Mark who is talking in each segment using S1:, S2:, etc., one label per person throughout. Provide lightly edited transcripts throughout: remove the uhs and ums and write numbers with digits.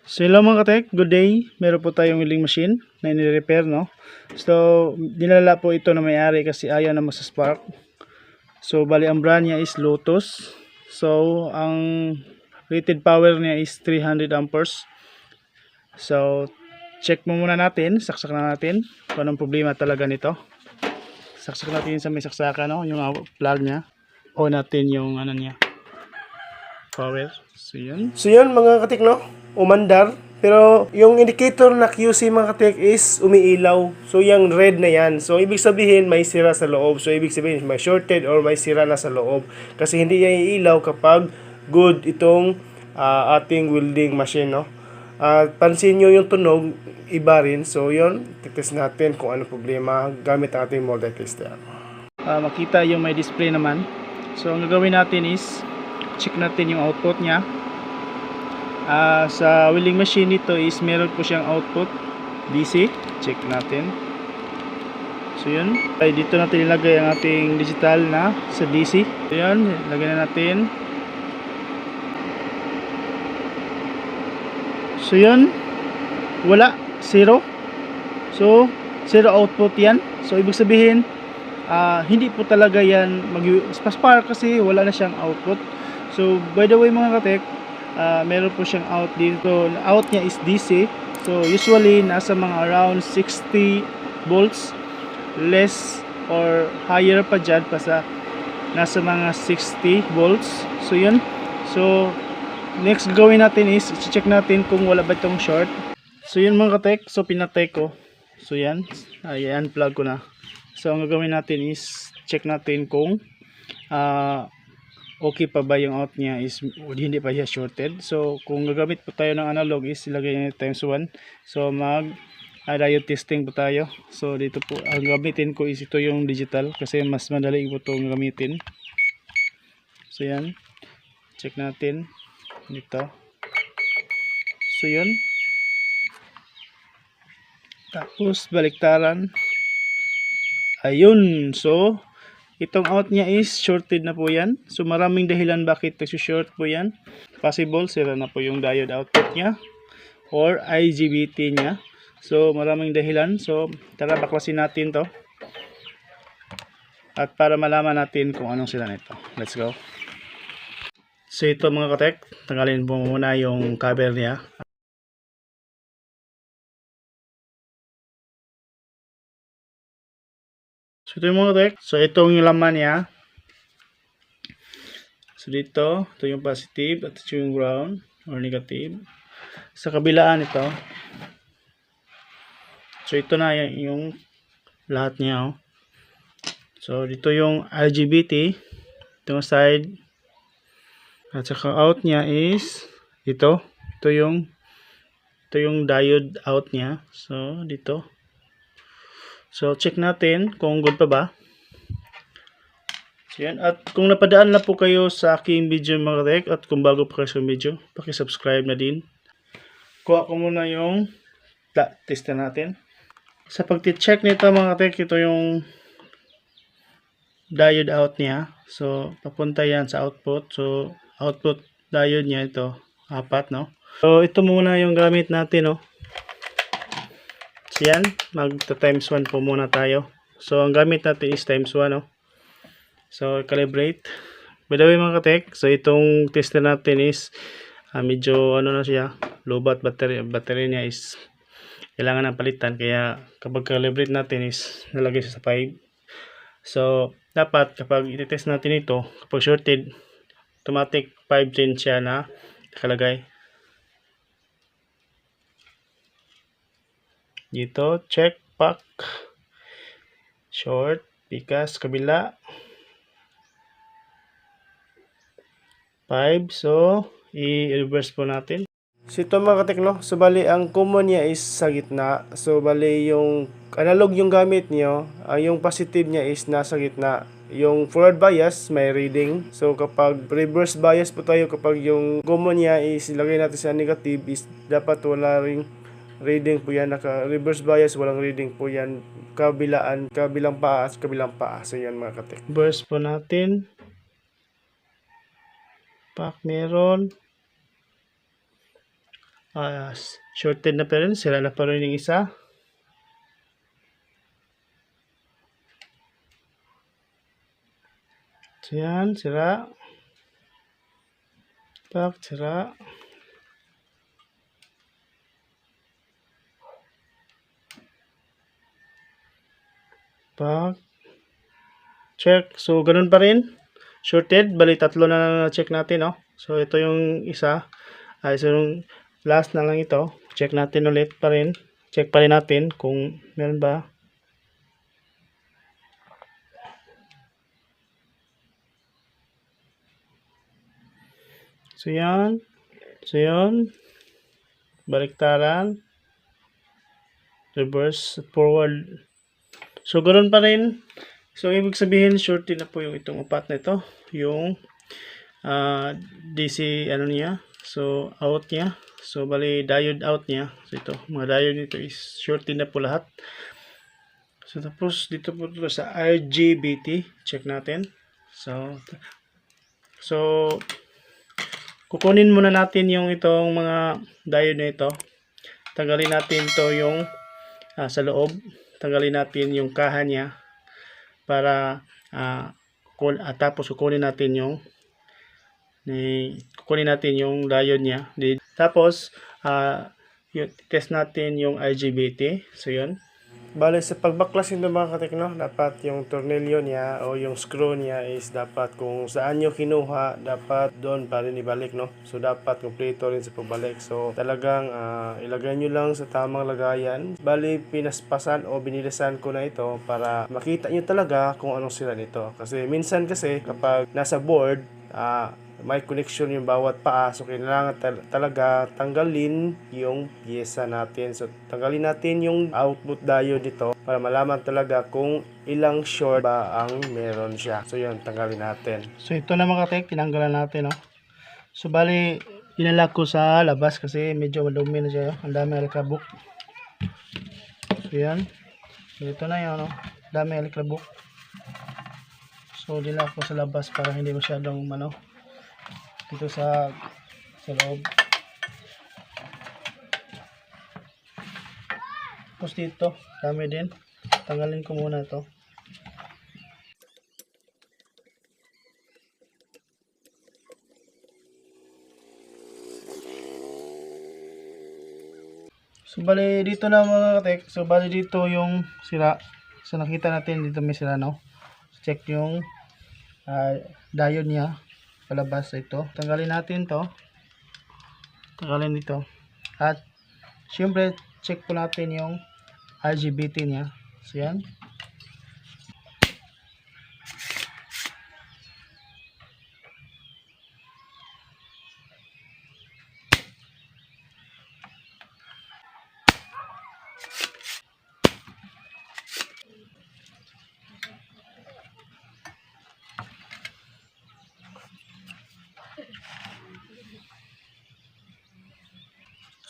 S1: So hello mga katek, good day. Meron po tayong milling machine na ini-repair, no? So dinala po ito na may-ari kasi ayaw na magsa-spark. So bali ang brand niya is Lotus. So ang rated power niya is 300 amperes. So check mo muna natin, saksak na natin kung anong problema talaga nito. Saksak natin sa may saksaka, no? Yung plug niya. O natin yung ano niya, power. So yun
S2: mga katik, no? Umandar. Pero yung indicator na QC mga katik is umiilaw. So yung red na yan. So ibig sabihin may sira sa loob. So ibig sabihin may shorted or may sira na sa loob. Kasi hindi yan iilaw kapag good itong ating welding machine, no? Pansin nyo yung tunog, iba rin. So yun, titest natin kung ano problema gamit ang ating multi-tester.
S1: Makita yung may display naman. So ang gagawin natin is check natin yung output niya. Sa welding machine nito is meron po siyang output DC. Check natin. So yun, ay dito natin ilagay ang ating digital na sa DC. So yun, ilagay na natin. So yun, wala, zero. So zero output yan. So ibig sabihin hindi po talaga yan mag-spark kasi wala na siyang output. So by the way mga katek, meron po siyang out dito. Out niya is DC. So usually nasa mga around 60 volts, less or higher pa dyan pa sa nasa mga 60 volts. So yun. So next gawin natin is check natin kung wala ba itong short. So yun mga katek, so pinatay ko. So yan, ayan, plug ko na. So ang gagawin natin is check natin kung okay pa ba yung out niya, is hindi pa siya shorted. So kung gagamit po tayo ng analog is ilagay niya times 1. So mag diode testing po tayo. So dito po ang gamitin ko is ito yung digital kasi mas madali po itong gamitin. So yan, check natin dito. So yun, tapos baliktaran. Ayun, so itong out niya is shorted na po yan. So maraming dahilan bakit short po yan. Possible sira na po yung diode output niya or IGBT niya. So maraming dahilan. So tara, baklasin natin to at para malaman natin kung anong sira nito. Let's go. So ito mga katek, tanggalin po muna yung cover niya. So ito yung mga katek. So itong yung laman niya. So dito, ito yung positive at ito yung ground or negative. Sa kabilaan ito. So ito na yung lahat niya. So dito yung IGBT. Itong side. At saka out niya is ito. Ito yung diode out niya. So dito. So check natin kung good pa ba. So yan. At kung napadaan na po kayo sa aking video mga katek, at kung bago pa kayo sa video, paki-subscribe na din. Kuha ko muna yung test natin. Sa pagti-check nito mga katek, ito yung diode out niya. So papunta yan sa output. So output diode niya ito, 4, no? So ito muna yung gamit natin, no? So yan, magta-times 1 po muna tayo. So ang gamit natin is times 1, no? So calibrate. By the way mga katek, so itong tester natin is medyo ano na siya, low bat battery niya is kailangan ng palitan, kaya kapag calibrate natin is nalagay siya sa 5. So dapat kapag i-test natin ito, kapag shorted, automatic 5 din siya na nakalagay. Dito, check, pack, short, pikas, kabila, 5. So i-reverse po natin.
S2: So ito mga katik, no? So bali ang common niya is sa gitna. So bali yung analog yung gamit niyo, yung positive niya is nasa gitna. Yung forward bias may reading. So kapag reverse bias po tayo, kapag yung common niya is ilagay natin sa negative, is dapat wala ring reading po yan. Naka reverse bias, walang reading po yan. Kabilang paa. So yan mga katik.
S1: Reverse po natin. Pack meron. shorted na pa rin, sira na pa rin yung isa. So yan, sira. Tak, sira. Tak. Check. So, ganun pa rin. Shorted. Bali, tatlo na check natin, no? So, ito yung isa. So, yung last na lang ito. Check natin ulit pa rin. Check pa rin natin kung meron ba. So, yan. So, yun. Baliktaran. Reverse. Forward. So, ganun pa rin. So, ibig sabihin, shorted na po yung itong upat na ito. Yung DC, ano niya. So, out niya. So, bali, diode out niya. So, ito. Mga diode nito is shorted na po lahat. So, tapos, dito po ito sa RGBT. Check natin. So, kukunin muna natin yung itong mga diode na ito. Tanggalin natin to yung sa loob. Tanggalin natin yung kaha niya para tapos kukunin natin yung diode niya. Tapos test natin yung RGBT. So yun.
S2: Bale, sa pagbaklas nito mga katekno, dapat yung tornilyo niya o yung screw niya is dapat kung saan nyo kinuha, dapat doon pa rin ibalik, no? So, dapat kompleto rin sa pagbalik. So, talagang ilagay nyo lang sa tamang lagayan. Bale, pinaspasan o binilisan ko na ito para makita nyo talaga kung anong sila nito. Kasi minsan kasi kapag nasa board, may connection yung bawat paa. So, kailangan talaga tanggalin yung pyesa natin. So, tanggalin natin yung output diode dito para malaman talaga kung ilang short ba ang meron siya. So, yun, tanggalin natin.
S1: So, ito na mga katek, tinanggalan natin, no? So, bali, inalak ko sa labas kasi medyo madumi na siya. Ang dami alikabok. So, yan. So, ito na yun, no? Dami alikabok. So, dinalak ko sa labas para hindi masyadong, dito sa loob. Tapos dito, dami din. Tanggalin ko muna ito. So, bali dito na mga katek. So, bali dito yung sira. So, nakita natin dito may sira, no? So, check yung diode niya. Palabas ito. Tanggalin natin to. Tanggalin dito. At, syempre, check po natin yung RGBT niya. So, yan.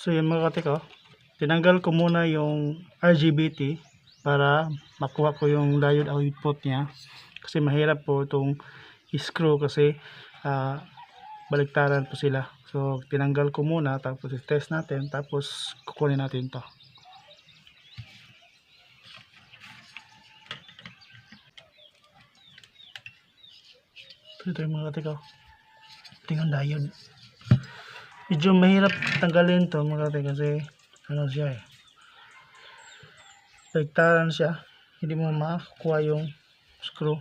S1: So yun mga katik, tinanggal ko muna yung RGBT para makuha ko yung diode output niya kasi mahirap po itong screw kasi baliktaran po sila. So tinanggal ko muna tapos i-test natin tapos kukunin natin to. Ito yung mga katik, tingnan diode. Medyo mahirap tanggalin to mga katik kasi ano siya baliktaran siya, hindi mo makakuha yung screw.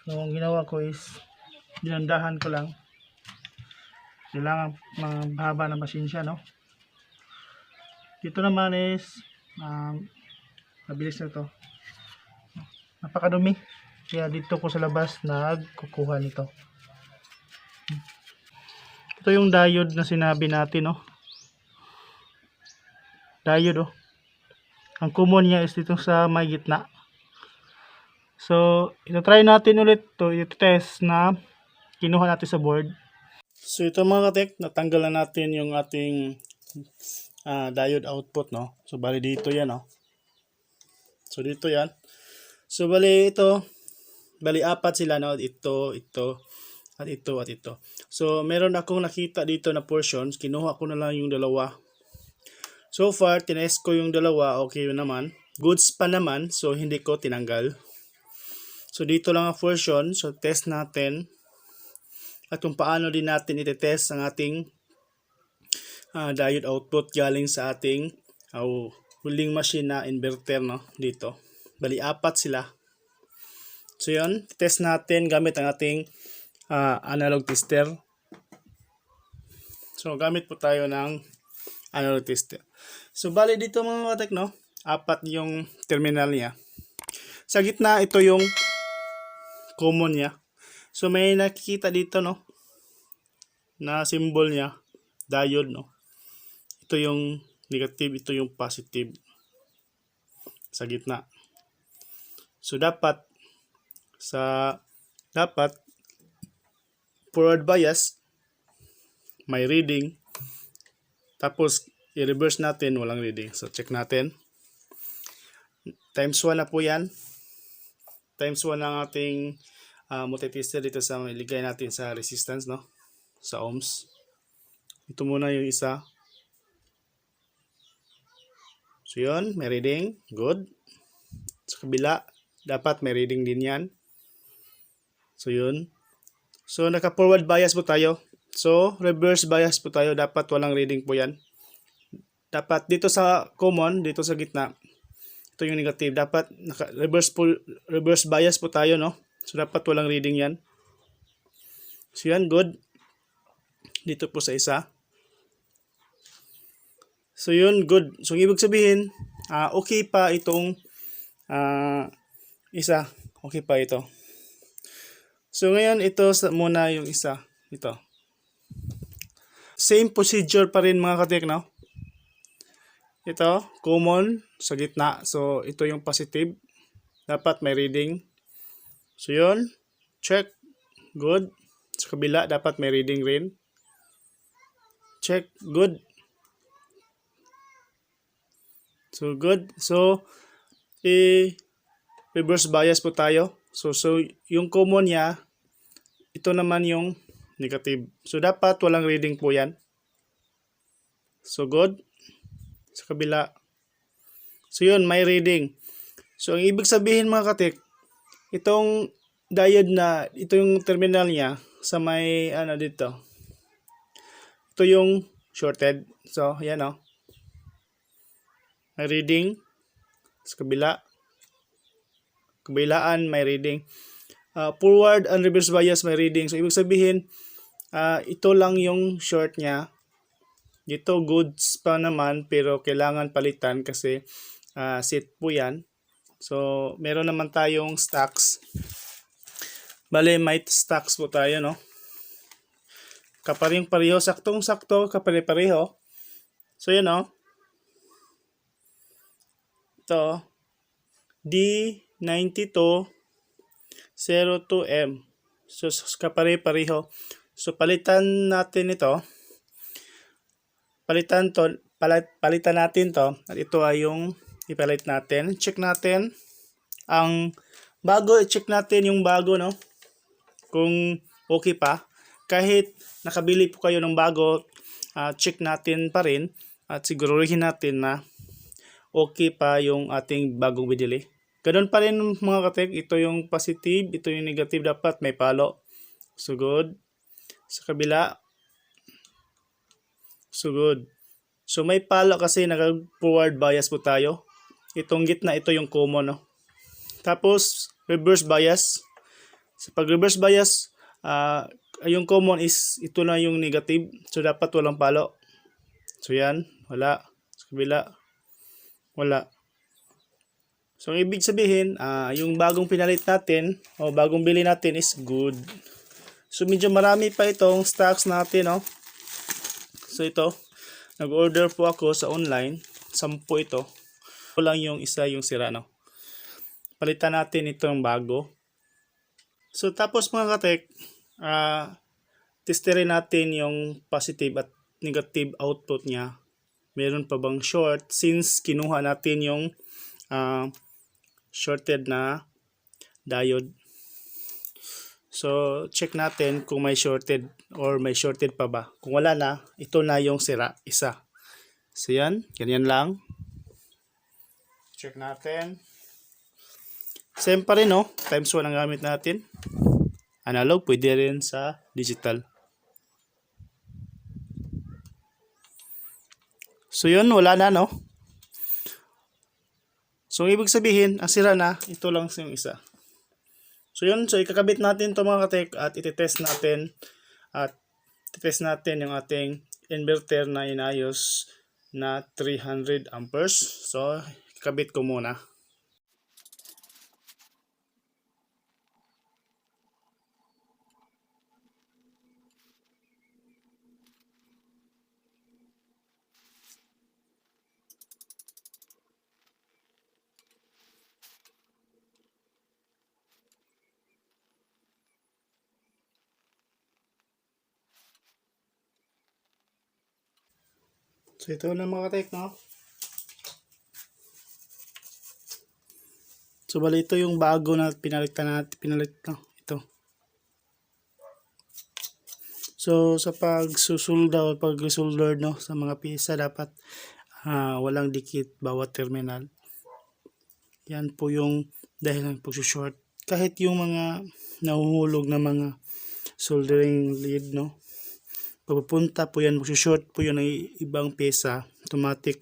S1: So ang ginawa ko is dinandahan ko lang, kailangan mahaba na pasensya, no? Dito naman is mabilis na to, napakadumi kaya dito ko sa labas nagkukuha nito. Ito yung diode na sinabi natin, diode, ang common niya is dito sa may gitna. So ito-try natin ulit to, i-test na kinuha natin sa board. So ito mga katek, natanggal na natin yung ating diode output, no? So bali dito yan, so dito yan. So bali ito, bali apat sila, no? Ito, at ito at ito. So meron akong nakita dito na portions, kinuha ko na lang yung dalawa. So far, tinest ko yung dalawa, okay naman. Goods pa naman, so hindi ko tinanggal. So dito lang ang portion, so test natin. At kung paano din natin iti-test ang ating diode output galing sa ating huling machine na inverter, no? Dito. Bali, 4 sila. So yun, test natin gamit ang ating analog tester. So gamit po tayo ng analog tester. So bali dito mga katek, no? 4 yung terminal niya. Sa gitna, ito yung common niya. So may nakikita dito, no? Na symbol niya, diode, no? Ito yung negative, ito yung positive. Sa gitna. So dapat forward bias may reading, tapos i-reverse natin walang reading. So check natin. Times 1 na po yan. Times 1 ang ating multitester dito sa iligay natin sa resistance, no? Sa ohms. Ito muna yung isa. So yun, may reading. Good. Sa kabila, dapat may reading din yan. So yun. So naka-forward bias po tayo. So reverse bias po tayo. Dapat walang reading po yan. Dapat dito sa common, dito sa gitna, ito yung negative. Dapat reverse bias po tayo, no? So dapat walang reading yan. So yan, good. Dito po sa isa. So yun, good. So ibig sabihin, okay pa itong isa. Okay pa ito. So ngayon, ito muna yung isa. Ito. Same procedure pa rin mga katek, no? Ito, common sa gitna. So ito yung positive. Dapat may reading. So yun, check. Good. Sa kabila, dapat may reading rin. Check. Good. So good. So reverse bias po tayo. So yung common niya, ito naman yung negative. So dapat walang reading po yan. So good. Sa kabila. So yun, may reading. So ang ibig sabihin mga katik, itong diode na, ito yung terminal niya sa may dito. Ito yung shorted. So yan, oh. May reading. Sa kabila. Kabilaan may reading. Forward and reverse bias may reading. So ibig sabihin, ito lang yung short niya. Dito goods pa naman, pero kailangan palitan kasi set po yan. So meron naman tayong stocks. Bale, may stocks po tayo, no? Kaparing-pareho, saktong-sakto, kapare-pareho. So yan, no? Ito, D9202M. So kapare-pareho. So palitan natin ito. Palitan natin to, at ito ay yung ipalit natin. Check natin ang bago, check natin yung bago, no? Kung okay pa. Kahit nakabili po kayo ng bago, check natin pa rin at siguraduhin natin na okay pa yung ating bagong binili. Ganun pa rin mga katek, ito yung positive, ito yung negative, dapat may palo. So good. Sa kabila. So good. So may palo kasi naka-forward bias po tayo. Itong gitna, ito yung common, no? Tapos reverse bias. Sa pag-reverse bias, yung common is ito na yung negative. So dapat walang palo. So yan, wala. Sa kabila, wala. So ang ibig sabihin, yung bagong pinalit natin o bagong bili natin is good. So medyo marami pa itong stocks natin, no? So ito, nag-order po ako sa online, 10 ito. Ito lang yung isa yung sira, no? Palitan natin itong bago. So tapos mga katek, testerin natin yung positive at negative output niya. Meron pa bang short since kinuha natin yung shorted na diode. So, check natin kung may shorted or may shorted pa ba. Kung wala na, ito na yung sira, isa. So, yan. Ganyan lang. Check natin. Same pa rin, no? Times 1 ang gamit natin. Analog, pwede rin sa digital. So, yun. Wala na, no? So, ibig sabihin, ang sira na, ito lang yung isa. So yun, so ikakabit natin ito mga katek at ititest natin yung ating inverter na inayos na 300 amperes. So ikakabit ko muna. So ito na mga katek, no? So bali ito yung bago na pinalit no? Ito. So sa pagsusulda o pag-solder, no, sa mga pisa dapat walang dikit bawat terminal. Yan po yung dahil ng pag-short. Kahit yung mga nahuhulog na mga soldering lead, no, pagpupunta po yan, mag-short po yun ng ibang pesa, automatic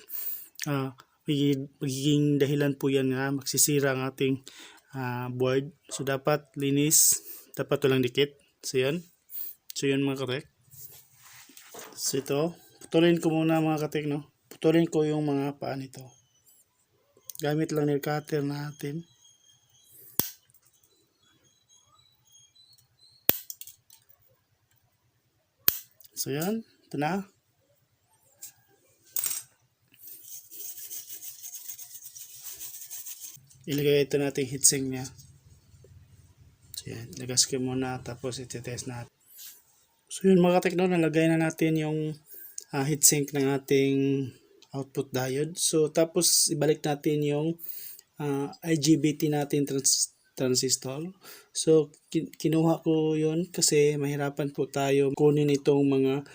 S1: magiging dahilan po yan nga magsisira ang ating board. So dapat linis, dapat walang dikit. So yan mga katek. So ito, putulin ko muna mga katek, no. Putulin ko yung mga paa nito. Gamit lang nail cutter natin. So yan, ito na. Ilagay ito natin heatsink niya. So yan, lagas ko muna tapos iti-test natin. So yun mga katek, no, nalagay na natin yung heatsink ng ating output diode. So tapos ibalik natin yung IGBT natin transistor. So kinuha ko yun kasi mahirapan po tayo kunin itong mga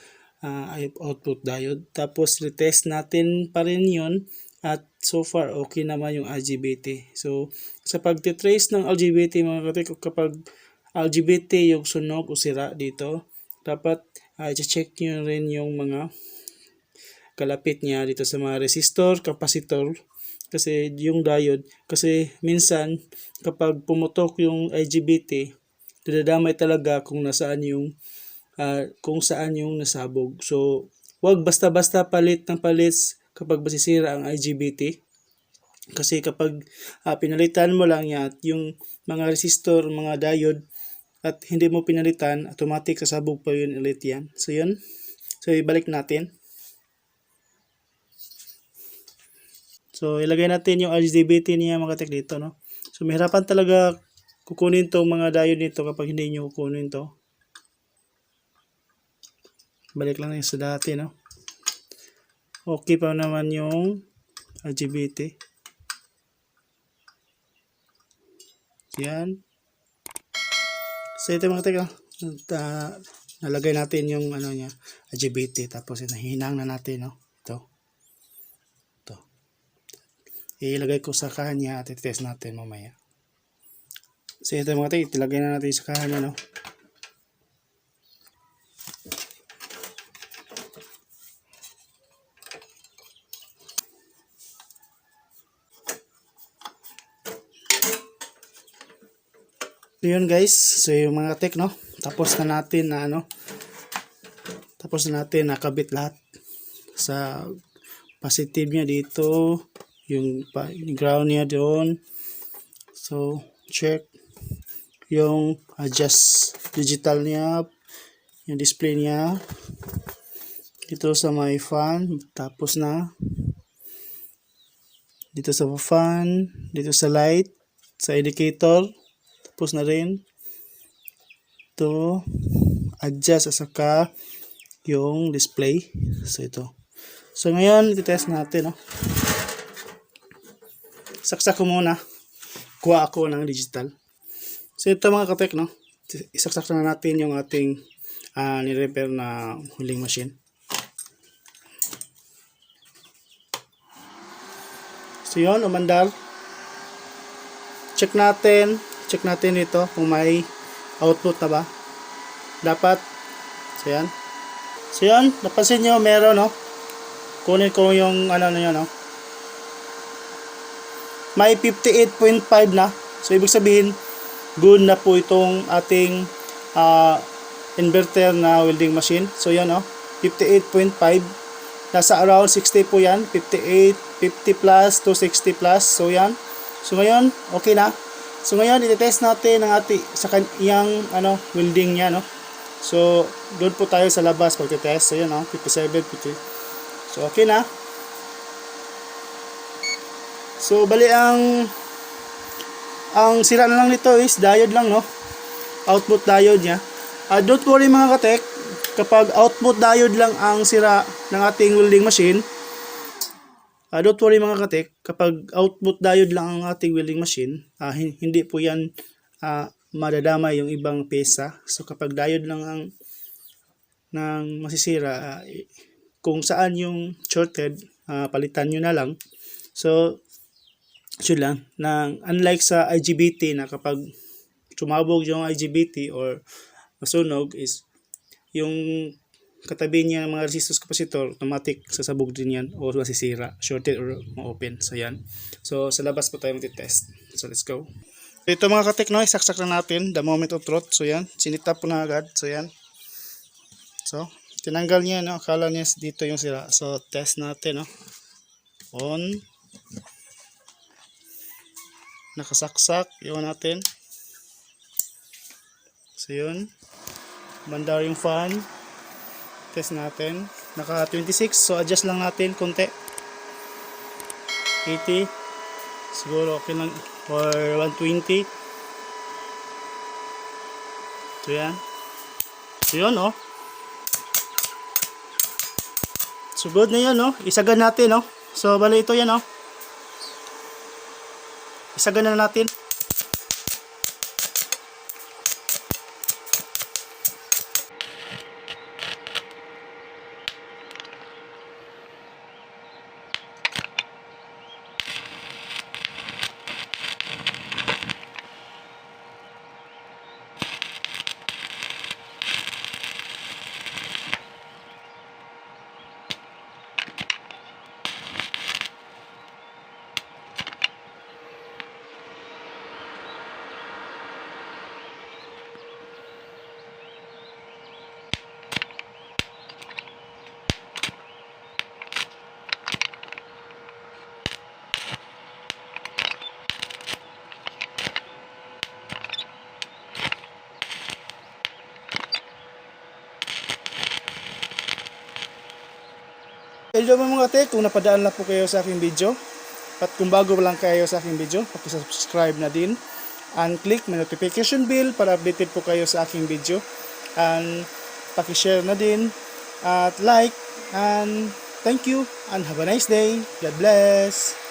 S1: output diode. Tapos retest natin pa rin yun at so far okay naman yung IGBT. So sa pagtitrace ng IGBT mga katek, kapag IGBT yung sunog o sira dito, dapat i-check nyo rin yung mga kalapit niya dito sa mga resistor, capacitor, kasi yung diode, kasi minsan kapag pumutok yung IGBT, dadamay talaga kung nasaan yung nasabog. So wag basta-basta palit ng palit kapag masisira ang IGBT, kasi kapag pinalitan mo lang yan yung mga resistor, mga diode, at hindi mo pinalitan, automatic sasabog pa yun ulit yan. So yun, so ibalik natin. So, ilagay natin yung IGBT niya mga katek dito, no. So, mahirapan talaga kukunin tong mga diode nito kapag hindi nyo kukunin to. Balik lang yung sa dati, no. Okay pa naman yung IGBT. Yan. So, ito mga katek, nalagay natin yung niya, IGBT. Tapos, hinang na natin, no. Ilagay ko sa kanya at i-test natin mamaya. So ito mga katek, ilagay na natin sa kanya, no. So yun guys, so yung mga katek, no, tapos na natin nakabit lahat sa positive niya dito, yung ground niya doon. So check yung adjust digital niya, yung display niya dito sa may fan, tapos na dito sa fan, dito sa light, sa indicator, tapos na rin to adjust at saka yung display. So ito, so ngayon i-test natin, no. Saksak ko muna, kuha ako ng digital. So ito mga katek, no, isaksak na natin yung ating ni-repair na welding machine. So yun, umandar. Check natin ito kung may output na ba. Dapat. So yan. So yan, napansin nyo meron, no? Kunin ko yung ano na yun, no? May 58.5 na. So ibig sabihin, good na po itong ating inverter na welding machine. So yan, no? 58.5. Nasa around 60 po yan. 58, 50 plus to 60 plus. So yan. So ngayon, okay na. So ngayon, i-test natin ang ating sa kanyang welding niya, no? So doon po tayo sa labas pag-test. So yan, no? 57, 50. So okay na. So bali ang sira na lang nito is diode lang, no? Output diode niya. Don't worry mga katek, kapag output diode lang ang sira ng ating welding machine, don't worry mga katek, kapag output diode lang ang ating welding machine, hindi po yan madadama yung ibang pesa. So kapag diode lang ang masisira, kung saan yung shorted, palitan nyo na lang. So yun lang, unlike sa IGBT na kapag sumabog yung IGBT or masunog is yung katabi niya ng mga resistors capacitor, automatic sasabog din yan o masisira, shorted or ma-open. So yan. So sa labas po tayo mag-test. So let's go. Ito mga katek, no, isaksak na natin the moment of truth. So yan, sinitap po na agad. So yan. So tinanggal niya, no, akala niya dito yung sira. So test natin, no. On. Nakasaksak, iwan natin. So yun, bandar yung fan. Test natin. Naka 26, so adjust lang natin konti. 80, siguro okay lang, or 120. So yan. So yun, oh. So good na yan, oh. Isagan natin, oh. So bali ito yan, oh. Isagan na natin. Hello mga ate, kung napadaan na po kayo sa aking video at kung bago lang kayo sa aking video, pakisubscribe na din and click my notification bell para updated po kayo sa aking video and pakishare na din at like and thank you and have a nice day. God bless.